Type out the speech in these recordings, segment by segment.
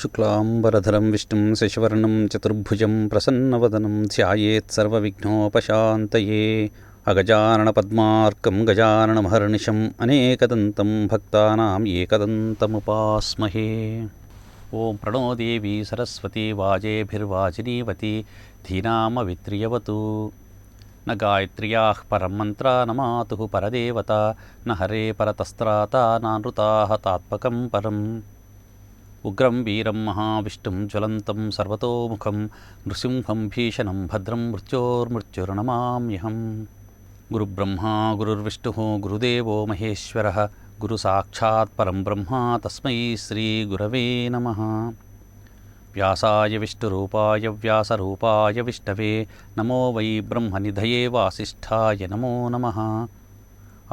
శుక్లాంబరధరం విష్ణుం శశివర్ణం చతుర్భుజం ప్రసన్నవదనం ధ్యాయేత్ సర్వవిఘ్నోపశాంతయే అగజాననపద్మార్కం గజాననమహర్నిశం అనేకదంతం భక్తానాం ఏకదంతముపాస్మహే. ఓం ప్రణో దేవీ సరస్వతి వాజేభిర్వాజినీవతి ధీనామవిత్రియవతు. న గాయత్ర్యాః పరం మంత్రా న మాతుః పరదేవత న హరే పరతస్త్రాత నానృతాః తాత్పకం పరం. ఉగ్రం వీరం మహావిష్ణుం జ్వలంతం సర్వతోముఖం నృసింహం భీషణం భద్రం మృత్యోర్మృత్యుర్నమామ్యహం. గురుబ్రహ్మా గురుర్విష్ణుః గురుదేవో మహేశ్వరః గురు సాక్షాత్ పరం బ్రహ్మ తస్మై శ్రీ గురవే నమః. వ్యాసాయ విష్ణురూపాయ వ్యాసరూపాయ విష్ణవే నమో వై బ్రహ్మనిధయే వాసిష్ఠాయ నమో నమః.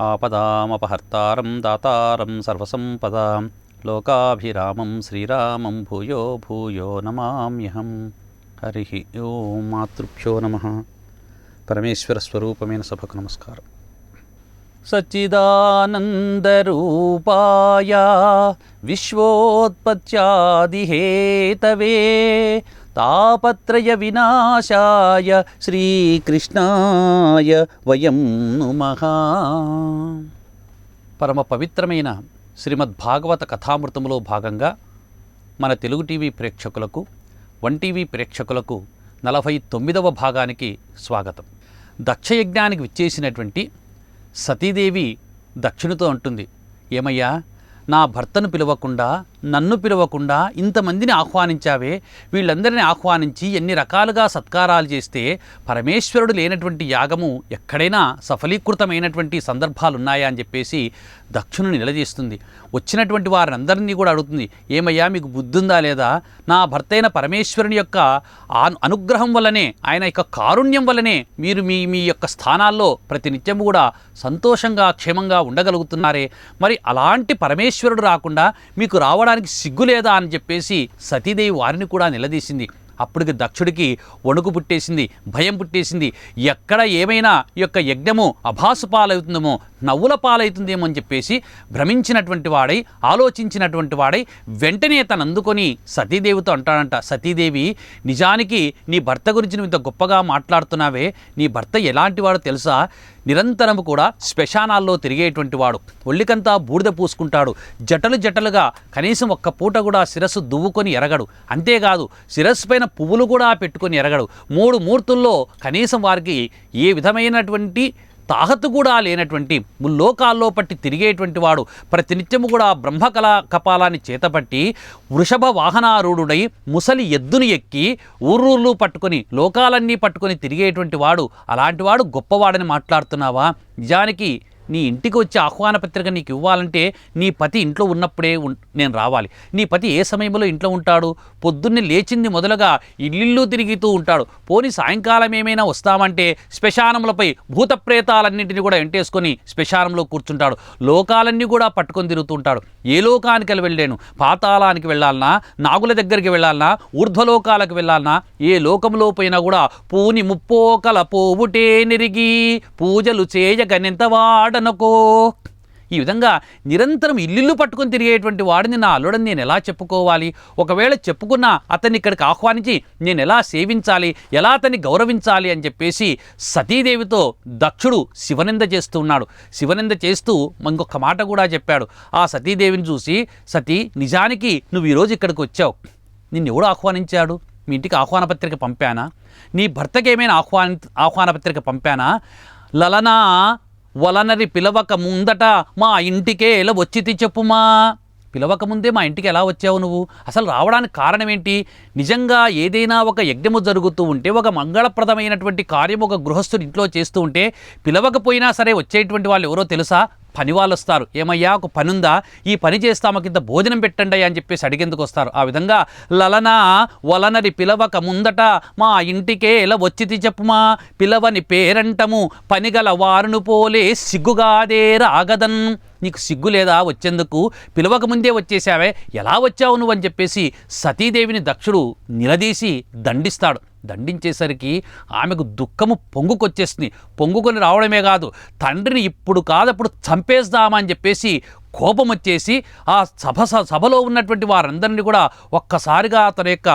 ఆపదామపహర్తారం దాతారం సర్వసంపదాం లోకాభిరామం శ్రీరామం భూయో భూయో నమామ్యహం. హరి ఓం. మాతృభ్యో నమః. పరమేశ్వర స్వరూపమైన సభకు నమస్కారం. సచ్చిదానందరూపాయ విశ్వోత్పత్యాదిహేతవే తాపత్రయ వినాశాయ శ్రీకృష్ణాయ వయం నుమః. పరమ పవిత్రమైన శ్రీమద్భాగవత కథామృతంలో భాగంగా మన తెలుగు టీవీ ప్రేక్షకులకు, వన్ టీవీ ప్రేక్షకులకు 49వ భాగానికి స్వాగతం. దక్షయజ్ఞానికి విచ్చేసినటువంటి సతీదేవి దక్షునితో అంటుంది, ఏమయ్యా, నా భర్తను పిలవకుండా, నన్ను పిలవకుండా ఇంతమందిని ఆహ్వానించావే, వీళ్ళందరినీ ఆహ్వానించి ఎన్ని రకాలుగా సత్కారాలు చేస్తే పరమేశ్వరుడు లేనటువంటి యాగము ఎక్కడైనా సఫలీకృతమైనటువంటి సందర్భాలున్నాయా అని చెప్పేసి దక్షుని నిలదీస్తుంది. వచ్చినటువంటి వారందరినీ కూడా అడుగుతుంది, ఏమయ్యా, మీకు బుద్ధుందా లేదా? నా భర్త అయిన పరమేశ్వరుని యొక్క అనుగ్రహం వల్లనే, ఆయన యొక్క కారుణ్యం వల్లనే మీరు మీ మీ యొక్క స్థానాల్లో ప్రతినిత్యం కూడా సంతోషంగా క్షేమంగా ఉండగలుగుతున్నారే. మరి అలాంటి పరమేశ్వరుడు రాకుండా మీకు రావడానికి సిగ్గు లేదా అని చెప్పేసి సతీదేవి వారిని కూడా నిలదీసింది. అప్పటికి దక్షుడికి వణుకు పుట్టేసింది, భయం పుట్టేసింది. ఎక్కడ ఏమైనా ఈ యొక్క యజ్ఞము అభాసు పాలవుతుందేమో, నవ్వుల పాలవుతుందేమో అని చెప్పేసి భ్రమించినటువంటి వాడై, ఆలోచించినటువంటి వాడై వెంటనే తను అందుకొని సతీదేవితో అంటాడంట, సతీదేవి, నిజానికి నీ భర్త గురించి నువ్వు ఇంత గొప్పగా మాట్లాడుతున్నావే, నీ భర్త ఎలాంటి వాడో తెలుసా? నిరంతరము కూడా శ్మశానాల్లో తిరిగేటువంటి వాడు, ఒళ్ళికంతా బూడిద పూసుకుంటాడు, జటలు జటలుగా కనీసం ఒక్క పూట కూడా శిరస్సు దువ్వుకొని ఎరగడు. అంతేకాదు శిరస్సు పైన పువ్వులు కూడా పెట్టుకొని ఎరగడు. 3 మూర్తుల్లో కనీసం వారికి ఏ విధమైనటువంటి తాహతు కూడా లేనటువంటి ముల్లోకాల్లో పట్టి తిరిగేటువంటి వాడు, ప్రతినిత్యము కూడా బ్రహ్మకళా కపాలాన్ని చేతపట్టి వృషభ వాహనారూఢుడై ముసలి ఎద్దును ఎక్కి ఊరూర్లు పట్టుకొని లోకాలన్నీ పట్టుకొని తిరిగేటువంటి వాడు, అలాంటి వాడు గొప్పవాడని మాట్లాడుతున్నావా? నిజానికి నీ ఇంటికి వచ్చి ఆహ్వాన పత్రిక నీకు ఇవ్వాలంటే నీ పతి ఇంట్లో ఉన్నప్పుడే నేను రావాలి. నీ పతి ఏ సమయంలో ఇంట్లో ఉంటాడు? పొద్దున్నే లేచింది మొదలుగా ఇల్లు తిరుగుతూ ఉంటాడు. పోనీ సాయంకాలం ఏమైనా వస్తామంటే శ్మశానములపై భూతప్రేతాలన్నింటినీ కూడా వెంటేసుకొని శ్మశానంలో కూర్చుంటాడు. లోకాలన్నీ కూడా పట్టుకొని తిరుగుతుంటాడు. ఏ లోకానికి వెళ్ళాను? పాతాళానికి వెళ్ళాలన్నా, నాగుల దగ్గరికి వెళ్ళాలన్నా, ఊర్ధ్వలోకాలకు వెళ్ళాలన్నా, ఏ లోకంలో పోయినా కూడా పూని ముప్పోకల పోవుటే నిరిగి పూజలు చేయగనెంతవాడ నకో. ఈ విధంగా నిరంతరం ఇల్లు పట్టుకొని తిరిగేటువంటి వాడిని నా అల్లుడని నేను ఎలా చెప్పుకోవాలి? ఒకవేళ చెప్పుకున్నా అతన్ని ఇక్కడికి ఆహ్వానించి నేను ఎలా సేవించాలి, ఎలా అతన్ని గౌరవించాలి అని చెప్పేసి సతీదేవితో దక్షుడు శివనింద చేస్తూ ఉన్నాడు. శివనింద చేస్తూ ఇంకొక మాట కూడా చెప్పాడు. ఆ సతీదేవిని చూసి, సతీ, నిజానికి నువ్వు ఈరోజు ఇక్కడికి వచ్చావు, నిన్నెవడు ఆహ్వానించాడు? మీ ఇంటికి ఆహ్వాన పత్రిక పంపానా? నీ భర్తకి ఏమైనా ఆహ్వాన పత్రిక పంపానా? లలనా వలనరి పిలవక ముందట మా ఇంటికే ఎలా వచ్చితి చెప్పుమా. పిలవకముందే మా ఇంటికి ఎలా వచ్చావు నువ్వు? అసలు రావడానికి కారణం ఏంటి? నిజంగా ఏదైనా ఒక యజ్ఞము జరుగుతూ ఉంటే, ఒక మంగళప్రదమైనటువంటి కార్యం ఒక గృహస్థుడు ఇంట్లో చేస్తూ ఉంటే పిలవకపోయినా సరే వచ్చేటువంటి వాళ్ళు ఎవరో తెలుసా? పని వాళ్ళు వస్తారు. ఏమయ్యా, ఒక పని ఉందా? ఈ పని చేస్తామకింత భోజనం పెట్టండి అని చెప్పేసి అడిగేందుకు వస్తారు. ఆ విధంగా లలనా వలనరి పిలవక ముందట మా ఇంటికే ఎలా వచ్చితి చెప్పుమా. పిలవని పేరంటము పనిగల వారును పోలే సిగ్గుగాదే రాగదన్. నీకు సిగ్గు లేదా వచ్చేందుకు? పిలవకముందే వచ్చేసావే, ఎలా వచ్చావు నువ్వు అని చెప్పేసి సతీదేవిని దక్షుడు నిలదీసి దండిస్తాడు. దండించేసరికి ఆమెకు దుఃఖము పొంగుకొచ్చేస్తుంది. పొంగుకొని రావడమే కాదు, తండ్రిని ఇప్పుడు కాదప్పుడు చంపేద్దామని చెప్పేసి కోపం వచ్చేసి ఆ సభలో ఉన్నటువంటి వారందరినీ కూడా ఒక్కసారిగా తన యొక్క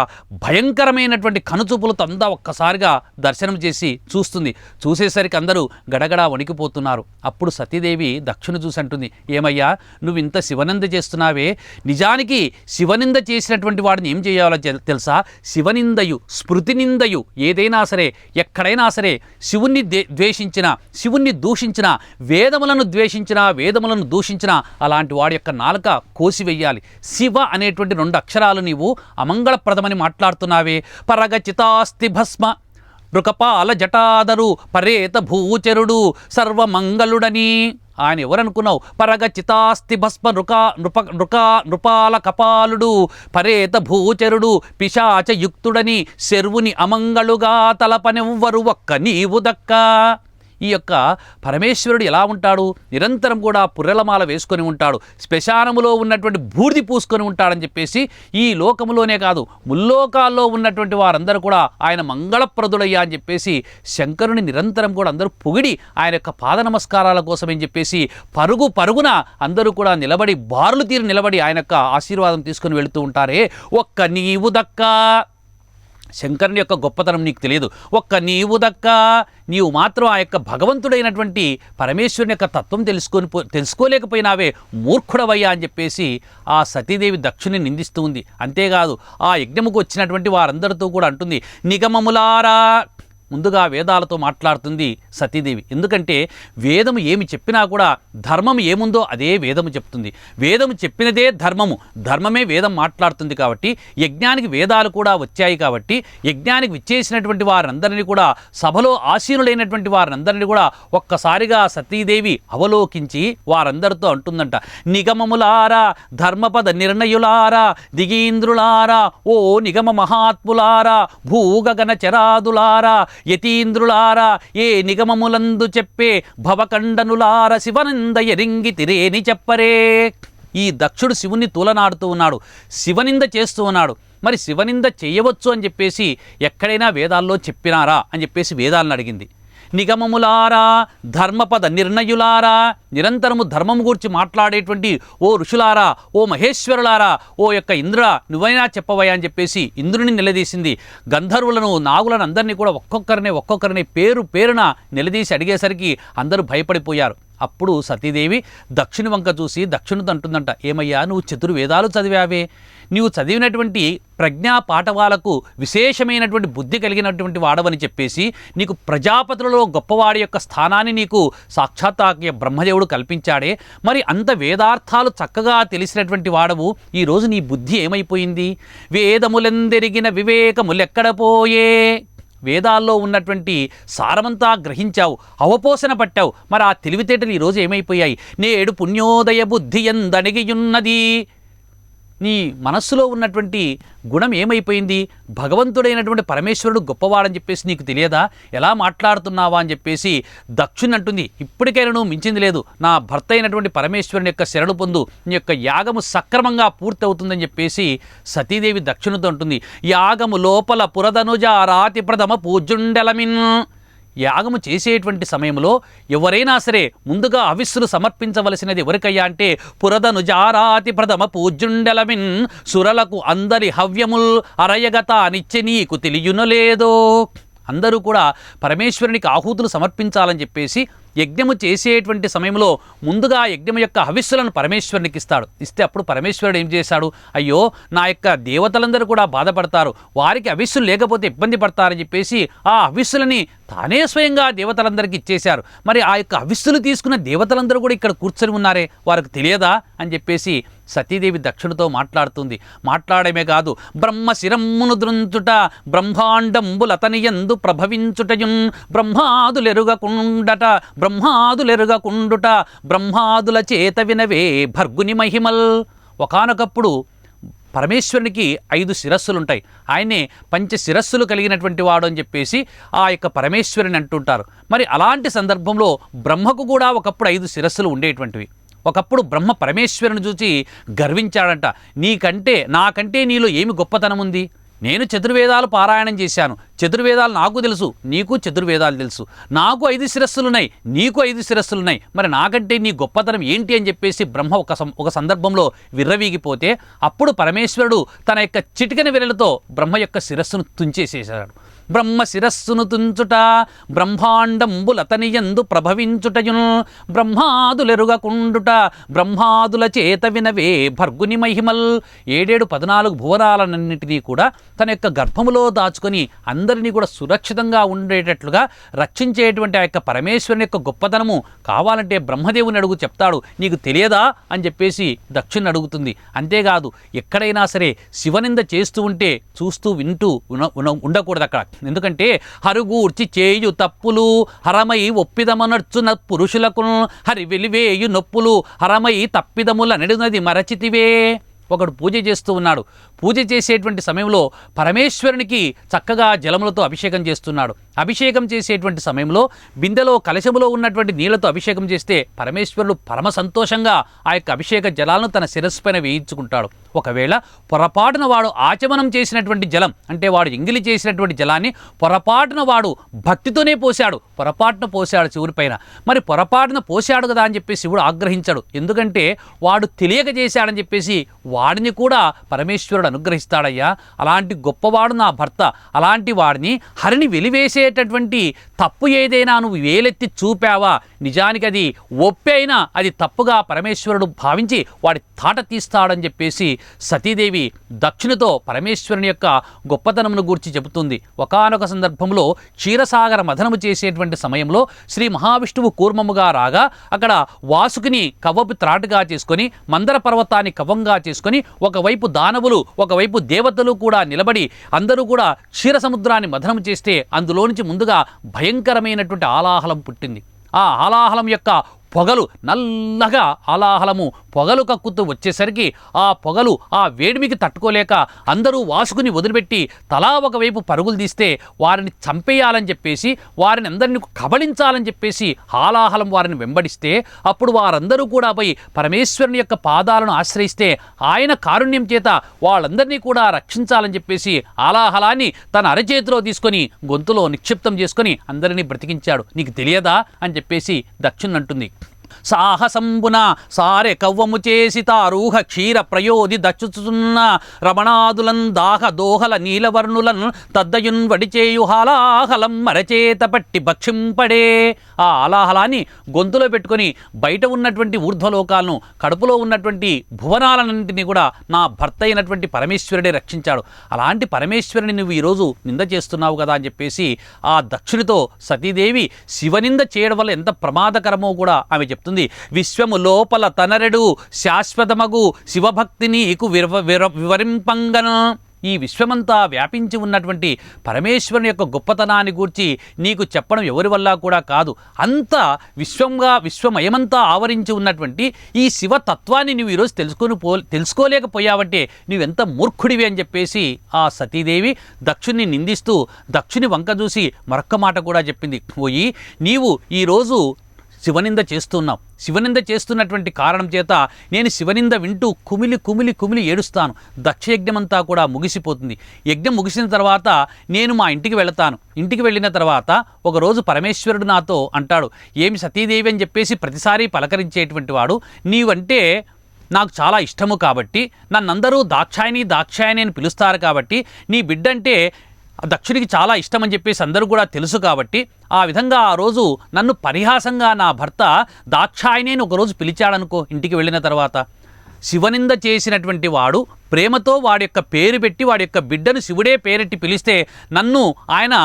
భయంకరమైనటువంటి కనుచూపులతో అంతా ఒక్కసారిగా దర్శనం చేసి చూస్తుంది. చూసేసరికి అందరూ గడగడా వణికిపోతున్నారు. అప్పుడు సతీదేవి దక్షుని చూసి అంటుంది, ఏమయ్యా నువ్వు ఇంత శివనింద చేస్తున్నావే, నిజానికి శివనింద చేసినటువంటి వాడిని ఏం చేయాలో తెలుసా? శివనిందయు స్మృతినిందయు ఏదైనా సరే, ఎక్కడైనా సరే శివుణ్ణి ద్వేషించిన, శివుణ్ణి దూషించిన, వేదములను ద్వేషించిన, వేదములను దూషించిన అలాంటి వాడి యొక్క నాలుక కోసివెయ్యాలి. శివ అనేటువంటి 2 అక్షరాలు నీవు అమంగళప్రదమని మాట్లాడుతున్నావే. పరగచితాస్తి భస్మ నృకపాల జటాదరు పరేత భూచరుడు సర్వమంగళుడని. ఆయన ఎవరనుకున్నావు? పరగచితాస్తి భస్మ నృపాల కపాలుడు పరేత భూచరుడు పిశాచయుక్తుడని శర్వుని అమంగళుగా తలపనెవ్వరు ఒక్క నీవు దక్క. ఈ యొక్క పరమేశ్వరుడు ఎలా ఉంటాడు? నిరంతరం కూడా పుర్రెలమాల వేసుకొని ఉంటాడు, శ్మశానములో ఉన్నటువంటి బూడిది పూసుకొని ఉంటాడని చెప్పేసి ఈ లోకములోనే కాదు ముల్లోకాల్లో ఉన్నటువంటి వారందరూ కూడా ఆయన మంగళప్రదుడయ్యా అని చెప్పేసి శంకరుని నిరంతరం కూడా అందరూ పొగిడి ఆయన యొక్క పాద నమస్కారాల కోసమని చెప్పేసి పరుగున అందరూ కూడా నిలబడి బారులు తీరి నిలబడి ఆయన యొక్క ఆశీర్వాదం తీసుకొని వెళుతూ ఉంటారే. ఒక్క నీవు దక్కా. శంకరుని యొక్క గొప్పతనం నీకు తెలియదు. ఒక్క నీవు దక్క, నీవు మాత్రం ఆ యొక్క భగవంతుడైనటువంటి పరమేశ్వరుని యొక్క తత్వం తెలుసుకోలేకపోయినావే, మూర్ఖుడవయ్యా అని చెప్పేసి ఆ సతీదేవి దక్షుని నిందిస్తూ ఉంది. అంతేకాదు ఆ యజ్ఞముకు వచ్చినటువంటి వారందరితో కూడా అంటుంది, నిగమములారా. ముందుగా వేదాలతో మాట్లాడుతుంది సతీదేవి. ఎందుకంటే వేదము ఏమి చెప్పినా కూడా ధర్మం ఏముందో అదే వేదము చెప్తుంది. వేదము చెప్పినదే ధర్మము, ధర్మమే వేదం మాట్లాడుతుంది. కాబట్టి యజ్ఞానికి వేదాలు కూడా వచ్చాయి. కాబట్టి యజ్ఞానికి విచ్చేసినటువంటి వారందరినీ కూడా, సభలో ఆసీనులైనటువంటి వారందరినీ కూడా ఒక్కసారిగా సతీదేవి అవలోకించి వారందరితో అంటుందంట, నిగమములారా, ధర్మపద నిర్ణయులారా, దిగీంద్రులారా, ఓ నిగమ మహాత్ములారా, భూగగన చరాదులారా, యతీంద్రులారా, ఏ నిగమములందు చెప్పే భవకండనులార, శివనింద ఎరింగి తిరేని చెప్పరే. ఈ దక్షుడు శివుని తూలనాడుతూ ఉన్నాడు, శివనింద చేస్తూ ఉన్నాడు. మరి శివనింద చేయవచ్చు అని చెప్పేసి ఎక్కడైనా వేదాల్లో చెప్పినారా అని చెప్పేసి వేదాలను అడిగింది. నిగమములారా, ధర్మపద నిర్ణయులారా, నిరంతరము ధర్మము గురించి మాట్లాడేటువంటి ఓ ఋషులారా, ఓ మహేశ్వరులారా, ఓ యొక్క ఇంద్ర నువ్వైనా చెప్పవయ్యా అని చెప్పేసి ఇంద్రుని నిలదీసింది. గంధర్వులను, నాగులను అందరినీ కూడా ఒక్కొక్కరిని పేరున నిలదీసి అడిగేసరికి అందరూ భయపడిపోయారు. అప్పుడు సతీదేవి దక్షుని వంక చూసి దక్షునితో అంటుందంట, ఏమయ్యా నువ్వు చతుర్వేదాలు చదివావే, నీవు చదివినటువంటి ప్రజ్ఞా పాఠవాలకు విశేషమైనటువంటి బుద్ధి కలిగినటువంటి వాడవని చెప్పేసి నీకు ప్రజాపతులలో గొప్పవాడి యొక్క స్థానాన్ని నీకు సాక్షాత్తాకి బ్రహ్మదేవుడు కల్పించాడే. మరి అంత వేదార్థాలు చక్కగా తెలిసినటువంటి వాడవు, ఈరోజు నీ బుద్ధి ఏమైపోయింది? వేదములెందెరిగిన వివేకములెక్కడ పోయే. వేదాల్లో ఉన్నటువంటి సారమంతా గ్రహించావు, అవపోసన పట్టావు. మరి ఆ తెలివితేటలు ఈరోజు ఏమైపోయాయి? నేడు పుణ్యోదయ బుద్ధి ఎందణిగియున్నది. నీ మనస్సులో ఉన్నటువంటి గుణం ఏమైపోయింది? భగవంతుడైనటువంటి పరమేశ్వరుడు గొప్పవాడని చెప్పేసి నీకు తెలియదా? ఎలా మాట్లాడుతున్నావా అని చెప్పేసి దక్షుని అంటుంది, ఇప్పటికైనా నువ్వు మించింది లేదు, నా భర్త అయినటువంటి పరమేశ్వరుని యొక్క శరణు పొందు, నీ యొక్క యాగము సక్రమంగా పూర్తి అవుతుందని చెప్పేసి సతీదేవి దక్షునితో అంటుంది. యాగము లోపల పురదనుజ రాతి ప్రథమ పూజుండెలమిన్. యాగము చేసేటువంటి సమయంలో ఎవరైనా సరే ముందుగా హవిస్సులు సమర్పించవలసినది ఎవరికయ్యా అంటే పురదనుజారాతి ప్రథమ పూజ్యుండెలమిన్, సురలకు అందరి హవ్యముల్ అరయగత నిత్య నీకు తెలియనులేదో. అందరూ కూడా పరమేశ్వరునికి ఆహుతులు సమర్పించాలని చెప్పేసి యజ్ఞము చేసేటువంటి సమయంలో ముందుగా యజ్ఞం యొక్క హవిస్సులను పరమేశ్వరునికి ఇస్తాడు. ఇస్తే అప్పుడు పరమేశ్వరుడు ఏం చేశాడు? అయ్యో నా యొక్క దేవతలందరూ కూడా బాధపడతారు, వారికి హవిస్సులు లేకపోతే ఇబ్బంది పడతారని చెప్పేసి ఆ హవిస్సులని తానే స్వయంగా దేవతలందరికీ ఇచ్చేశారు. మరి ఆ యొక్క హవిస్సులు తీసుకున్న దేవతలందరూ కూడా ఇక్కడ కూర్చొని ఉన్నారే, వారికి తెలియదా అని చెప్పేసి సతీదేవి దక్షునితో మాట్లాడుతుంది. మాట్లాడమే కాదు, బ్రహ్మశిరమ్మును దృంచుట బ్రహ్మాండంబులతనియందు ప్రభవించుటయున్ బ్రహ్మాదులెరుగకుండట బ్రహ్మాదుల చేత వినవే భర్గుని మహిమల్. ఒకానొకప్పుడు పరమేశ్వరునికి 5 శిరస్సులుంటాయి, ఆయనే పంచశిరస్సులు కలిగినటువంటి వాడు అని చెప్పేసి ఆ యొక్క పరమేశ్వరుని అంటుంటారు. మరి అలాంటి సందర్భంలో బ్రహ్మకు కూడా ఒకప్పుడు 5 శిరస్సులు ఉండేటువంటివి. ఒకప్పుడు బ్రహ్మ పరమేశ్వరుని చూసి గర్వించాడంట, నాకంటే నీలో ఏమి గొప్పతనం ఉంది? నేను చతుర్వేదాలు పారాయణం చేశాను, చతుర్వేదాలు నాకు తెలుసు, నీకు చతుర్వేదాలు తెలుసు. నాకు 5 శిరస్సులున్నాయి, నీకు 5 శిరస్సులున్నాయి, మరి నాకంటే నీ గొప్పతనం ఏంటి అని చెప్పేసి బ్రహ్మ ఒక సందర్భంలో విర్రవీగిపోతే అప్పుడు పరమేశ్వరుడు తన యొక్క చిటికెన విరలతో బ్రహ్మ యొక్క శిరస్సును తుంచేసేసాడు. బ్రహ్మ శిరస్సును తుంచుట బ్రహ్మాండంబులతనియందు ప్రభవించుటయును బ్రహ్మాదులెరుగకుండుట బ్రహ్మాదుల చేత వినవే భర్గుని మహిమల్. 14 భువనాలన్నింటినీ కూడా తన యొక్క గర్భములో దాచుకొని అందరినీ కూడా సురక్షితంగా ఉండేటట్లుగా రక్షించేటువంటి ఆ యొక్క పరమేశ్వరుని యొక్క గొప్పతనము కావాలంటే బ్రహ్మదేవుని అడుగు, చెప్తాడు. నీకు తెలియదా అని చెప్పేసి దక్షిణ అడుగుతుంది. అంతేకాదు ఎక్కడైనా సరే శివనింద చేస్తూ ఉంటే చూస్తూ వింటూ ఉండకూడదు అక్కడ. ఎందుకంటే హరుగుర్చి చేయు తప్పులు హరమై ఒప్పిదమనర్చున పురుషులకు హరి వెలివేయు నొప్పులు హరమై తప్పిదముల నడినది మరచితివే. ఒకడు పూజ చేస్తూ ఉన్నాడు. పూజ చేసేటువంటి సమయంలో పరమేశ్వరునికి చక్కగా జలములతో అభిషేకం చేస్తున్నాడు. అభిషేకం చేసేటువంటి సమయంలో బిందెలో కలశములో ఉన్నటువంటి నీళ్లతో అభిషేకం చేస్తే పరమేశ్వరుడు పరమ సంతోషంగా ఆ యొక్క అభిషేక జలాలను తన శిరస్సు పైన వేయించుకుంటాడు. ఒకవేళ పొరపాటున వాడు ఆచమనం చేసినటువంటి జలం, అంటే వాడు ఎంగిలి చేసినటువంటి జలాన్ని పొరపాటున వాడు భక్తితోనే పోశాడు, పొరపాటున పోశాడు శివుడి పైన. మరి పొరపాటున పోశాడు కదా అని చెప్పి శివుడు ఆగ్రహించాడు. ఎందుకంటే వాడు తెలియక చేశాడని చెప్పేసి వాడిని కూడా పరమేశ్వరుడు అనుగ్రహిస్తాడయ్యా. అలాంటి గొప్పవాడు నా భర్త, అలాంటి వాడిని హరిని వెలివేసేటటువంటి తప్పు ఏదైనా నువ్వు వేలెత్తి చూపావా, నిజానికి అది ఒప్పైనా అది తప్పుగా పరమేశ్వరుడు భావించి వాడి తాట తీస్తాడని చెప్పేసి సతీదేవి దక్షిణతో పరమేశ్వరుని యొక్క గొప్పతనమును గూర్చి చెబుతుంది. ఒకానొక సందర్భంలో క్షీరసాగర మథనము చేసేటువంటి సమయంలో శ్రీ మహావిష్ణువు కూర్మముగా రాగా అక్కడ వాసుకిని కవ్వపు త్రాటుగా చేసుకొని మందర పర్వతాన్ని కవ్వంగా చేసుకొని ఒకవైపు దానవులు ఒకవైపు దేవతలు కూడా నిలబడి అందరూ కూడా క్షీర సముద్రాన్ని మథనం చేస్తే అందులో నుంచి ముందుగా భయంకరమైనటువంటి ఆలాహలం పుట్టింది. ఆ ఆలాహలం యొక్క పొగలు నల్లగా ఆలాహలము పొగలు కక్కుతూ వచ్చేసరికి ఆ పొగలు ఆ వేడిమికి తట్టుకోలేక అందరూ వాసుకుని వదిలిపెట్టి తలా ఒకవైపు పరుగులు తీస్తే వారిని చంపేయాలని చెప్పేసి వారిని అందరినీ కబళించాలని చెప్పేసి ఆలాహలం వారిని వెంబడిస్తే అప్పుడు వారందరూ కూడా పోయి పరమేశ్వరుని యొక్క పాదాలను ఆశ్రయిస్తే ఆయన కారుణ్యం చేత వాళ్ళందరినీ కూడా రక్షించాలని చెప్పేసి ఆలాహలాన్ని తన అరచేతిలో తీసుకొని గొంతులో నిక్షిప్తం చేసుకొని అందరినీ బ్రతికించాడు. నీకు తెలియదా అని చెప్పేసి దక్షిణ అంటుంది. సాహసంబున సారె కవ్వము చేసి తారూహ క్షీర ప్రయోది దచ్చుచున్న రమణాదులన్ దాహ దోహల నీలవర్ణులన్ తద్దయున్ వడిచేయు హాలాహలం మరచేత పట్టి భక్షింపడే. ఆ ఆలాహలాన్ని గొంతులో పెట్టుకొని బయట ఉన్నటువంటి ఊర్ధ్వలోకాలను కడుపులో ఉన్నటువంటి భువనాలన్నింటినీ కూడా నా భర్త అయినటువంటి పరమేశ్వరుడే రక్షించాడు. అలాంటి పరమేశ్వరుని నువ్వు ఈరోజు నింద చేస్తున్నావు కదా అని చెప్పేసి ఆ దక్షిణతో సతీదేవి శివనింద చేయడం వల్ల ఎంత ప్రమాదకరమో కూడా ఆమె చెప్తుంది. విశ్వము లోపల తనరెడు శాశ్వతమగు శివభక్తిని నీకు వివరింపంగను. ఈ విశ్వమంతా వ్యాపించి ఉన్నటువంటి పరమేశ్వరుని యొక్క గొప్పతనాన్ని గూర్చి నీకు చెప్పడం ఎవరి వల్ల కూడా కాదు. అంత విశ్వమయమంతా ఆవరించి ఉన్నటువంటి ఈ శివతత్వాన్ని నువ్వు ఈరోజు తెలుసుకోలేకపోయావంటే నువ్వెంత మూర్ఖుడివి అని చెప్పేసి ఆ సతీదేవి దక్షుణ్ణి నిందిస్తూ దక్షుని వంక చూసి మరొక్క మాట కూడా చెప్పింది. పోయి నీవు ఈరోజు శివనింద చేస్తున్నావు. శివనింద చేస్తున్నటువంటి కారణం చేత నేను శివనింద వింటూ కుమిలి కుమిలి కుమిలి ఏడుస్తాను. దక్షయజ్ఞమంతా కూడా ముగిసిపోతుంది. యజ్ఞం ముగిసిన తర్వాత నేను మా ఇంటికి వెళతాను. ఇంటికి వెళ్ళిన తర్వాత ఒకరోజు పరమేశ్వరుడు నాతో అంటాడు, ఏమి సతీదేవి అని చెప్పేసి ప్రతిసారి పలకరించేటువంటి వాడు, నీవంటే నాకు చాలా ఇష్టము కాబట్టి నన్నందరూ దాక్షాయని దాక్షాయని అని పిలుస్తారు కాబట్టి నీ బిడ్డంటే దక్షుడికి చాలా ఇష్టమని చెప్పేసి అందరూ కూడా తెలుసు కాబట్టి ఆ విధంగా ఆ రోజు నన్ను పరిహాసంగా నా భర్త దాక్షాయని అని ఒకరోజు పిలిచాడనుకో. ఇంటికి వెళ్ళిన తర్వాత శివనింద చేసినటువంటి వాడు ప్రేమతో వాడి యొక్క పేరు పెట్టి వాడి యొక్క బిడ్డను శివుడే పేరెట్టి పిలిస్తే నన్ను ఆయన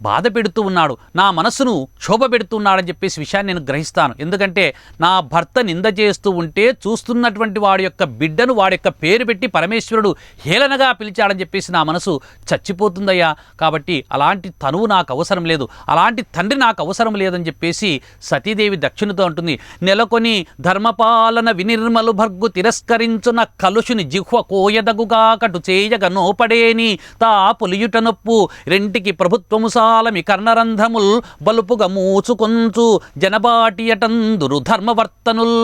బాధ పెడుతూ ఉన్నాడు, నా మనస్సును క్షోభ పెడుతూ ఉన్నాడని చెప్పేసి విషయాన్ని నేను గ్రహిస్తాను. ఎందుకంటే నా భర్త నింద చేస్తూ ఉంటే చూస్తున్నటువంటి వాడి యొక్క బిడ్డను వాడి యొక్క పేరు పెట్టి పరమేశ్వరుడు హేళనగా పిలిచాడని చెప్పేసి నా మనసు చచ్చిపోతుందయ్యా. కాబట్టి అలాంటి తనువు నాకు అవసరం లేదు, అలాంటి తండ్రి నాకు అవసరం లేదని చెప్పేసి సతీదేవి దక్షిణతో అంటుంది. నెలకొని ధర్మపాలన వినిర్మలు భర్గు తిరస్కరించున కలుషుని జిహ్వ కోయదగుగా కటు చేయగ నోపడేని తా పొలియుట నొప్పు రెంటికి ప్రభుత్వము సాలమి కర్ణరంధ్రముల్ బలుపుగా మూచుకొంచు జనబాటియటందురు ధర్మవర్తనుల్.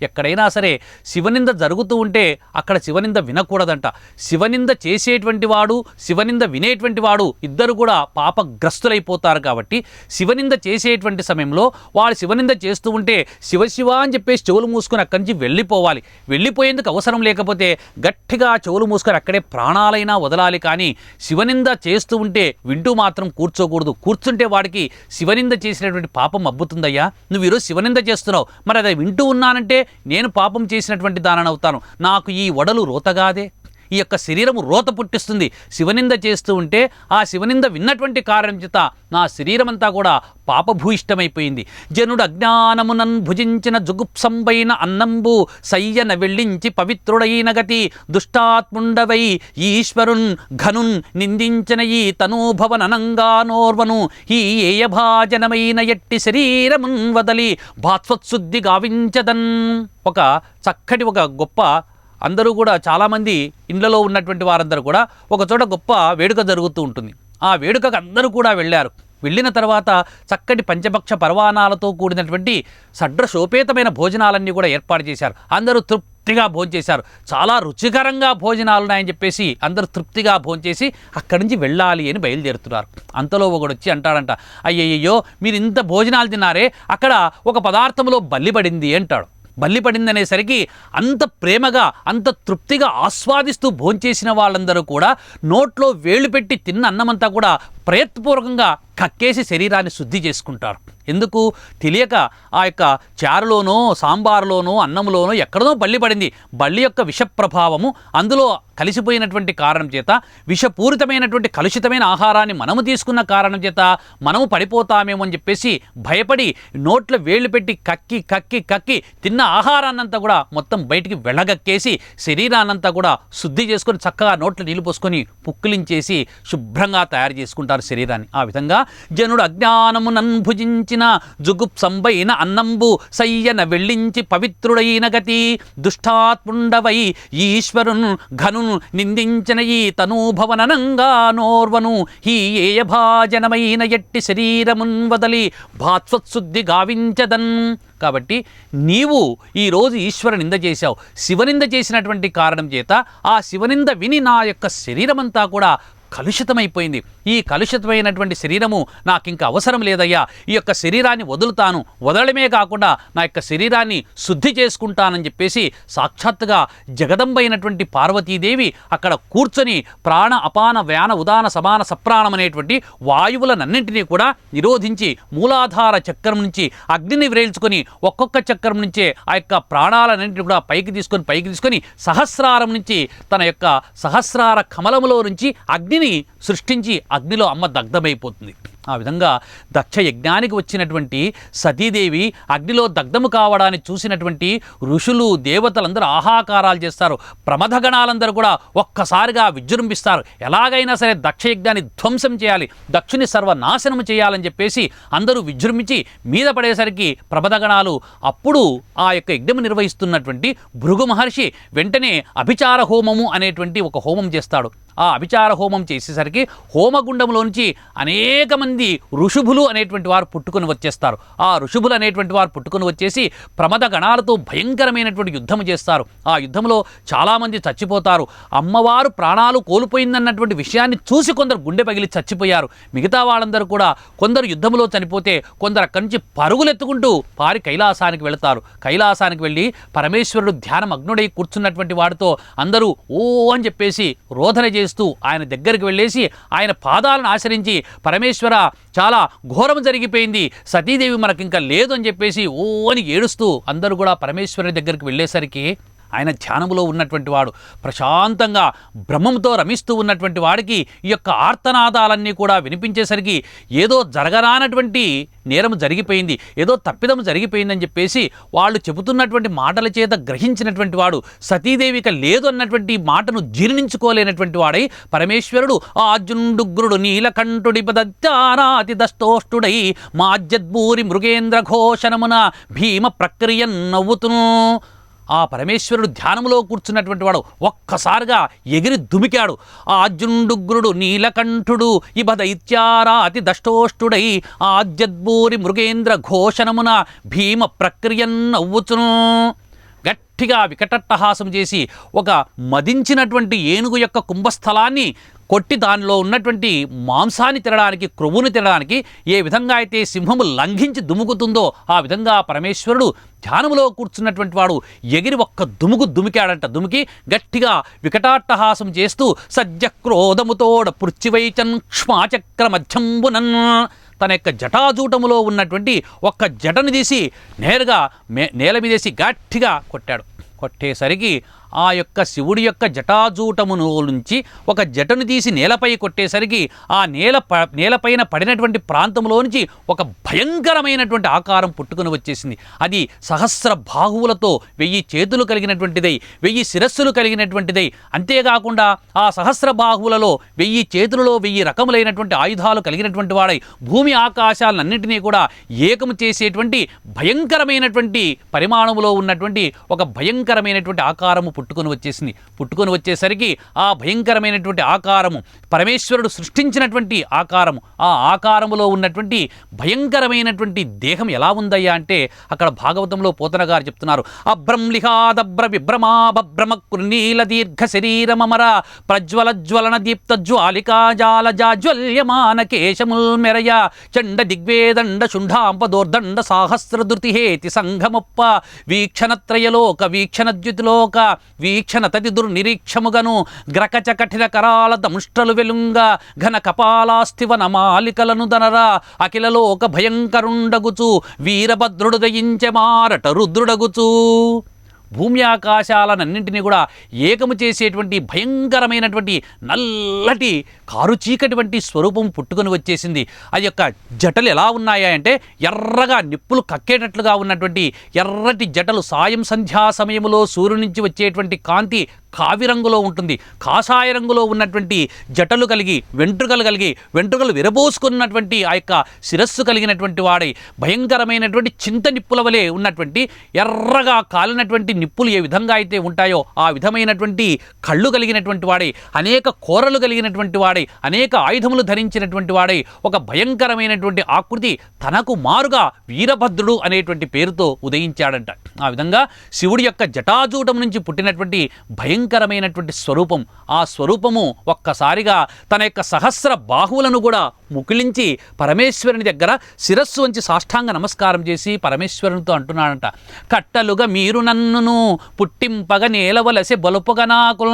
ఎక్కడైనా సరే శివనింద జరుగుతూ ఉంటే అక్కడ శివనింద వినకూడదంట. శివనింద చేసేటువంటి వాడు, శివనింద వినేటువంటి వాడు ఇద్దరు కూడా పాపగ్రస్తులైపోతారు. కాబట్టి శివనింద చేసేటువంటి సమయంలో వాడు శివనింద చేస్తూ ఉంటే శివ అని చెప్పేసి చెవులు మూసుకొని అక్కడి నుంచి వెళ్ళిపోవాలి. వెళ్ళిపోయేందుకు అవసరం లేకపోతే గట్టిగా చెవులు మూసుకొని అక్కడే ప్రాణాలైనా వదలాలి. కానీ శివనింద చేస్తూ ఉంటే వింటూ మాత్రం కూర్చోకూడదు. కూర్చుంటే వాడికి శివనింద చేసినటువంటి పాపం అబ్బుతుందయ్యా. నువ్వు ఈరోజు శివనింద చేస్తున్నావు, మరి అది వింటూ ఉన్నానంటే నేను పాపం చేసినటువంటి దానని అవుతాను. నాకు ఈ వడలు రోతగాదే, ఈ యొక్క శరీరము రోత పుట్టిస్తుంది. శివనింద చేస్తూ ఉంటే ఆ శివనింద విన్నటువంటి కారణం చేత నా శరీరం అంతా కూడా పాపభూయిష్టమైపోయింది. జనుడు అజ్ఞానమునన్ భుజించిన జుగుప్సంబైన అన్నంబు సయ్యన వెళ్ళించి పవిత్రుడైన గతి దుష్టాత్ముండవై ఈశ్వరున్ ఘనున్ నిందించిన ఈ తనూభవననంగా నోర్వను ఈ ఏయభాజనమైన ఎట్టి శరీరమున్ వదలి భాస్వత్శుద్ధి గావించదన్. ఒక చక్కటి ఒక గొప్ప అందరూ కూడా చాలామంది ఇండ్లలో ఉన్నటువంటి వారందరూ కూడా ఒక చోట గొప్ప వేడుక జరుగుతూ ఉంటుంది. ఆ వేడుకకు అందరూ కూడా వెళ్ళారు. వెళ్ళిన తర్వాత చక్కటి పంచభక్ష పర్వాణాలతో కూడినటువంటి షడ్రశోపేతమైన భోజనాలన్నీ కూడా ఏర్పాటు చేశారు. అందరూ తృప్తిగా భోంచేశారు. చాలా రుచికరంగా భోజనాలు ఉన్నాయని చెప్పేసి అందరూ తృప్తిగా భోంచేసి అక్కడి నుంచి వెళ్ళాలి అని బయలుదేరుతున్నారు. అంతలో ఒకడు వచ్చి అంటాడంట, అయ్యయ్యో మీరు ఇంత భోజనాలు తిన్నారే, అక్కడ ఒక పదార్థంలో బల్లి పడింది అంటాడు. బల్లి పడిందనేసరికి అంత ప్రేమగా అంత తృప్తిగా ఆస్వాదిస్తూ భోంచేసిన వాళ్ళందరూ కూడా నోట్లో వేళ్ళు పెట్టి తిన్న అన్నమంతా కూడా ప్రయత్నపూర్వకంగా కక్కేసి శరీరాన్ని శుద్ధి చేసుకుంటారు. ఎందుకు తెలియక ఆ యొక్క చారులోనో సాంబారులోనో అన్నంలోనో ఎక్కడనో బల్లి పడింది. బల్లి యొక్క విష ప్రభావము అందులో కలిసిపోయినటువంటి కారణం చేత, విషపూరితమైనటువంటి కలుషితమైన ఆహారాన్ని మనము తీసుకున్న కారణం చేత మనము పడిపోతామేమో అని చెప్పేసి భయపడి నోట్లో వేళ్ళు పెట్టి కక్కి కక్కి కక్కి తిన్న ఆహారాన్నంతా కూడా మొత్తం బయటికి వెళ్ళగక్కేసి శరీరాన్నంతా కూడా శుద్ధి చేసుకొని చక్కగా నోట్లో నీళ్లు పోసుకొని పుక్కిలించేసి శుభ్రంగా తయారు చేసుకుంటారు శరీరాన్ని. ఆ విధంగా జనుడు అజ్ఞానమునన్ భుజించిన జుగుప్సంబైన అన్నంబు సయ్యన వెళ్ళించి పవిత్రుడైన గతి దుష్టాత్ముండవై ఈశ్వరున్ ఘనున్ నిందించిన ఈ తనూభవననంగా నోర్వను ఈ ఏయభాజనమైన ఎట్టి శరీరమున్ వదలి భాస్వత్శుద్ధి గావించదన్. కాబట్టి నీవు ఈరోజు ఈశ్వర నింద చేశావు. శివనింద చేసినటువంటి కారణం చేత ఆ శివనింద విని నా యొక్క శరీరమంతా కూడా కలుషితమైపోయింది. ఈ కలుషితమైనటువంటి శరీరము నాకు ఇంకా అవసరం లేదయ్యా, ఈ యొక్క శరీరాన్ని వదులుతాను, వదలడమే కాకుండా నా యొక్క శరీరాన్ని శుద్ధి చేసుకుంటానని చెప్పేసి సాక్షాత్తుగా జగదంబైనటువంటి పార్వతీదేవి అక్కడ కూర్చొని ప్రాణ అపాన వ్యాన ఉదాన సమాన సప్రాణం అనేటువంటి వాయువులనన్నింటినీ కూడా నిరోధించి మూలాధార చక్రం నుంచి అగ్నిని వ్రేల్చుకొని ఒక్కొక్క చక్రం నుంచే ఆ యొక్క ప్రాణాలన్నింటినీ కూడా పైకి తీసుకొని సహస్రారం నుంచి తన యొక్క సహస్రార కమలములో నుంచి అగ్నిని సృష్టించి అగ్నిలో అమ్మ దగ్ధమైపోతుంది. ఆ విధంగా దక్ష యజ్ఞానికి వచ్చినటువంటి సతీదేవి అగ్నిలో దగ్ధము కావడాన్ని చూసినటువంటి ఋషులు దేవతలందరూ ఆహాకారాలు చేస్తారు. ప్రమథగణాలందరూ కూడా ఒక్కసారిగా విజృంభిస్తారు. ఎలాగైనా సరే దక్ష యజ్ఞాన్ని ధ్వంసం చేయాలి, దక్షుని సర్వనాశనం చేయాలని చెప్పేసి అందరూ విజృంభించి మీద పడేసరికి ప్రమథగణాలు అప్పుడు ఆ యొక్క యజ్ఞము నిర్వహిస్తున్నటువంటి భృగు మహర్షి వెంటనే అభిచార హోమము అనేటువంటి ఒక హోమం చేస్తాడు. ఆ అభిచార హోమం చేసేసరికి హోమగుండంలోంచి అనేక మంది ఋషుభులు అనేటువంటి వారు పుట్టుకొని వచ్చేస్తారు. ఆ ఋషుభులు అనేటువంటి వారు పుట్టుకొని వచ్చేసి ప్రమద గణాలతో భయంకరమైనటువంటి యుద్ధము చేస్తారు. ఆ యుద్ధంలో చాలామంది చచ్చిపోతారు. అమ్మవారు ప్రాణాలు కోల్పోయిందన్నటువంటి విషయాన్ని చూసి కొందరు గుండె పగిలి చచ్చిపోయారు. మిగతా వాళ్ళందరూ కూడా కొందరు యుద్ధంలో చనిపోతే కొందరు అక్కడి నుంచి పరుగులెత్తుకుంటూ పారి కైలాసానికి వెళతారు. కైలాసానికి వెళ్ళి పరమేశ్వరుడు ధ్యానమగ్నుడై కూర్చున్నటువంటి వాడితో అందరూ ఓ అని చెప్పేసి రోధన చేస్తూ ఆయన దగ్గరికి వెళ్ళేసి ఆయన పాదాలను ఆశ్రయించి పరమేశ్వర చాలా ఘోరం జరిగిపోయింది, సతీదేవి మనకి ఇంకా లేదు అని చెప్పేసి ఓ అని ఏడుస్తూ అందరూ కూడా పరమేశ్వరుని దగ్గరికి వెళ్ళేసరికి ఆయన ధ్యానములో ఉన్నటువంటి వాడు ప్రశాంతంగా బ్రహ్మంతో రమిస్తూ ఉన్నటువంటి వాడికి ఈ యొక్క ఆర్తనాదాలన్నీ కూడా వినిపించేసరికి ఏదో జరగరానటువంటి నేరం జరిగిపోయింది, ఏదో తప్పిదం జరిగిపోయిందని చెప్పేసి వాళ్ళు చెబుతున్నటువంటి మాటల చేత గ్రహించినటువంటి వాడు సతీదేవిక లేదు అన్నటువంటి మాటను జీర్ణించుకోలేనటువంటి వాడై పరమేశ్వరుడు ఆజుండుగ్రుడు నీలకంఠుడి పదత్యారాతి దష్టోష్టుడై మాజ్యద్భూరి మృగేంద్ర ఘోషణమున భీమ ప్రక్రియ నవ్వుతును. ఆ పరమేశ్వరుడు ధ్యానంలో కూర్చున్నటువంటి వాడు ఒక్కసారిగా ఎగిరి దుమికాడు. ఆజుండుగ్రుడు నీలకంఠుడు ఇబ దైత్యారా అతి దష్టోష్టుడై ఆజ్యద్భూరి మృగేంద్ర ఘోషణమున భీమ ప్రక్రియన్ నవ్వుచును. గట్టిగా వికటట్టహాసం చేసి ఒక మదించినటువంటి ఏనుగు యొక్క కుంభస్థలాన్ని కొట్టి దానిలో ఉన్నటువంటి మాంసాన్ని తినడానికి, క్రొవ్వును తినడానికి ఏ విధంగా అయితే సింహము లంఘించి దుముకుతుందో ఆ విధంగా పరమేశ్వరుడు ధ్యానములో కూర్చున్నటువంటి వాడు ఎగిరి ఒక్క దుమికాడంట. దుమికి గట్టిగా వికటాట్టహాసం చేస్తూ సజ్జక్రోధముతోడ పృథ్వీవైచన్ క్ష్మాచక్ర మధ్యంబునన్ తన యొక్క జటాజూటములో ఉన్నటువంటి ఒక్క జటను తీసి నేరుగా నేల మీదేసి గట్టిగా కొట్టాడు. కొట్టేసరికి ఆ యొక్క శివుడి యొక్క జటాజూటమును నుంచి ఒక జటను తీసి నేలపై కొట్టేసరికి ఆ నేలపైన పడినటువంటి ప్రాంతంలో నుంచి ఒక భయంకరమైనటువంటి ఆకారం పుట్టుకుని వచ్చేసింది. అది సహస్ర బాహువులతో 1000 చేతులు కలిగినటువంటిదై 1000 శిరస్సులు కలిగినటువంటిదై, అంతేకాకుండా ఆ సహస్ర బాహువులలో 1000 చేతులలో 1000 రకములైనటువంటి ఆయుధాలు కలిగినటువంటి వాడై భూమి ఆకాశాలన్నింటినీ కూడా ఏకము చేసేటువంటి భయంకరమైనటువంటి పరిమాణములో ఉన్నటువంటి ఒక భయంకరమైనటువంటి ఆకారము పుట్టుకొని వచ్చేసరికి ఆ భయంకరమైనటువంటి ఆకారము పరమేశ్వరుడు సృష్టించినటువంటి ఆకారము, ఆ ఆకారములో ఉన్నటువంటి భయంకరమైనటువంటి దేహం ఎలా ఉందయ్యా అంటే అక్కడ భాగవతంలో పోతన గారు చెప్తున్నారు. అభ్రంలిహాదభ్ర విభ్రమాభ్రమ కృనీల దీర్ఘ శరీరమర ప్రజ్వల జ్వలన దీప్త జ్వాలికాజాలజాజ్వల్యమాన కేశముల్ మెరయ చండ దిగ్వేదండ శుంఢాంపదోర్దండ సాహస్రధృతిహేతి సంఘమప్ప వీక్షణత్రయలోక వీక్షణద్యుతిలోక వీక్షణ తది దుర్నిరీక్షముగను గ్రకచ కఠిన కరాల దంష్ట్రలు వెలుంగ ఘన కపాలాస్థివన మాలికలను దనరా అఖిలలోక భయంకరుండగుచు వీరభద్రుడు దయించె మారట రుద్రుడగుచు. భూమి ఆకాశాలన్నింటినీ కూడా ఏకము చేసేటువంటి భయంకరమైనటువంటి నల్లటి కారుచీకటి వంటి స్వరూపం పుట్టుకొని వచ్చేసింది. అది యొక్క జటలు ఎలా ఉన్నాయా అంటే ఎర్రగా నిప్పులు కక్కేటట్లుగా ఉన్నటువంటి ఎర్రటి జటలు. సాయం సంధ్యా సమయంలో సూర్యుడి నుంచి వచ్చేటువంటి కాంతి కావి రంగులో ఉంటుంది. కాషాయ రంగులో ఉన్నటువంటి జటలు కలిగి వెంట్రుకలు విరబోసుకున్నటువంటి ఆ యొక్క శిరస్సు కలిగినటువంటి వాడై భయంకరమైనటువంటి చింత నిప్పుల వలె ఉన్నటువంటి ఎర్రగా కాలినటువంటి నిప్పులు ఏ విధంగా అయితే ఉంటాయో ఆ విధమైనటువంటి కళ్ళు కలిగినటువంటి వాడై, అనేక కోరలు కలిగినటువంటి వాడై, అనేక ఆయుధములు ధరించినటువంటి వాడై ఒక భయంకరమైనటువంటి ఆకృతి తనకు మారుగా వీరభద్రుడు అనేటువంటి పేరుతో ఉదయించాడంట. ఆ విధంగా శివుడి యొక్క జటాజూటం నుంచి పుట్టినటువంటి భయంకరమైనటువంటి స్వరూపం, ఆ స్వరూపము ఒక్కసారిగా తన యొక్క సహస్ర బాహువులను కూడా ముకిలించి పరమేశ్వరుని దగ్గర శిరస్సు వంచి సాష్టాంగ నమస్కారం చేసి పరమేశ్వరునితో అంటున్నాడంట. కట్టలుగా మీరు నన్నును పుట్టింపగ నేలవలసె బలుపగ నాకు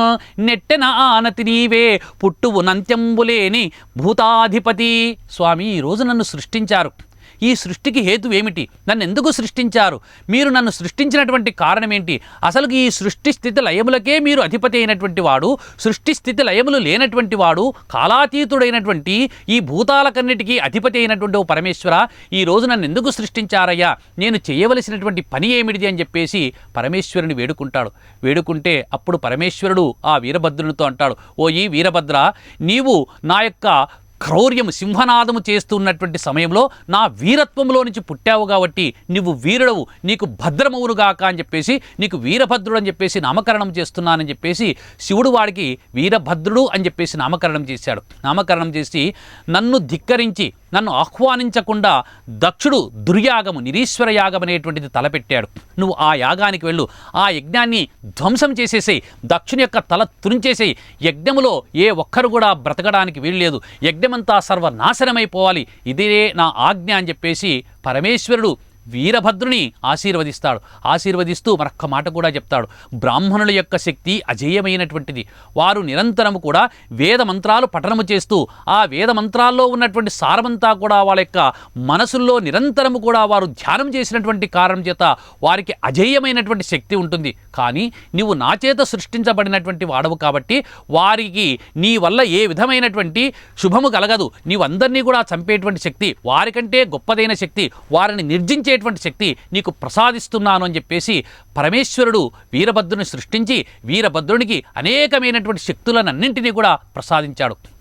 నెట్టెన ఆనతి నీవే పుట్టువు నంత్యంబులేని భూతాధిపతి. స్వామి, ఈరోజు నన్ను సృష్టించారు. ఈ సృష్టికి హేతు ఏమిటి? నన్ను ఎందుకు సృష్టించారు? మీరు నన్ను సృష్టించినటువంటి కారణం ఏంటి? అసలు ఈ సృష్టి స్థితి లయములకే మీరు అధిపతి అయినటువంటి వాడు, సృష్టి స్థితి లయములు లేనటువంటి వాడు, కాలాతీతుడైనటువంటి ఈ భూతాలకన్నిటికీ అధిపతి అయినటువంటి ఓ పరమేశ్వర, ఈ రోజు నన్ను ఎందుకు సృష్టించారయ్యా? నేను చేయవలసినటువంటి పని ఏమిటిది అని చెప్పేసి పరమేశ్వరుని వేడుకుంటే అప్పుడు పరమేశ్వరుడు ఆ వీరభద్రునితో అంటాడు, ఓ ఈ వీరభద్ర, నీవు నా యొక్క క్రౌర్యము సింహనాదము చేస్తున్నటువంటి సమయంలో నా వీరత్వంలో నుంచి పుట్టావు కాబట్టి నువ్వు వీరుడవు, నీకు భద్రమవునుగాక అని చెప్పేసి నీకు వీరభద్రుడు అని చెప్పేసి నామకరణం చేస్తున్నానని చెప్పేసి శివుడు వాడికి వీరభద్రుడు అని చెప్పేసి నామకరణం చేశాడు. నామకరణం చేసి నన్ను ధిక్కరించి నన్ను ఆహ్వానించకుండా దక్షుడు దుర్యాగము నిరీశ్వర యాగం అనేటువంటిది తలపెట్టాడు. నువ్వు ఆ యాగానికి వెళ్ళు, ఆ యజ్ఞాన్ని ధ్వంసం చేసేసేయి, దక్షుని యొక్క తల తురించేసేయి. యజ్ఞములో ఏ ఒక్కరు కూడా బ్రతకడానికి వీల్లేదు, యజ్ఞమంతా సర్వనాశనమైపోవాలి, ఇదే నా ఆజ్ఞ అని చెప్పేసి పరమేశ్వరుడు వీరభద్రుని ఆశీర్వదిస్తూ మరొక్క మాట కూడా చెప్తాడు. బ్రాహ్మణుల యొక్క శక్తి అజేయమైనటువంటిది. వారు నిరంతరము కూడా వేద మంత్రాలు పఠనము చేస్తూ ఆ వేద మంత్రాల్లో ఉన్నటువంటి సారమంతా కూడా వాళ్ళ యొక్క మనసుల్లో నిరంతరము కూడా వారు ధ్యానం చేసినటువంటి కారణం చేత వారికి అజేయమైనటువంటి శక్తి ఉంటుంది. కానీ నీవు నా చేత సృష్టించబడినటువంటి వాడవు కాబట్టి వారికి నీ వల్ల ఏ విధమైనటువంటి శుభము కలగదు. నీవు అందరినీ కూడా చంపేటువంటి శక్తి, వారికంటే గొప్పదైన శక్తి, వారిని నిర్జించే శక్తి నీకు ప్రసాదిస్తున్నాను అని చెప్పేసి పరమేశ్వరుడు వీరభద్రుని సృష్టించి వీరభద్రునికి అనేకమైనటువంటి శక్తులనన్నింటినీ కూడా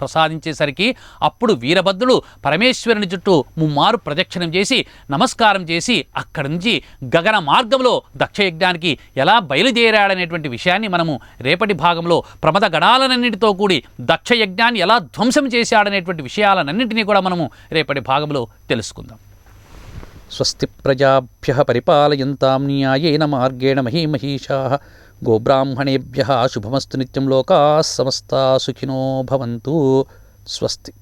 ప్రసాదించేసరికి అప్పుడు వీరభద్రుడు పరమేశ్వరుని చుట్టూ ముమ్మారు ప్రదక్షిణం చేసి నమస్కారం చేసి అక్కడి నుంచి గగన మార్గంలో దక్షయజ్ఞానికి ఎలా బయలుదేరాడనేటువంటి విషయాన్ని మనము రేపటి భాగంలో ప్రమద గణాలన్నింటితో కూడి దక్షయజ్ఞాన్ని ఎలా ధ్వంసం చేశాడనేటువంటి విషయాలన్నింటినీ కూడా మనము రేపటి భాగంలో తెలుసుకుందాం. స్వస్తి ప్రజాభ్యః పరిపాలయంతాం న్యాయేన మార్గేణ మహీమహీషాః గోబ్రాహ్మణేభ్యः శుభమస్తు నిత్యం లోకాः సమస్తాः సుఖినో భవంతు. స్వస్తి.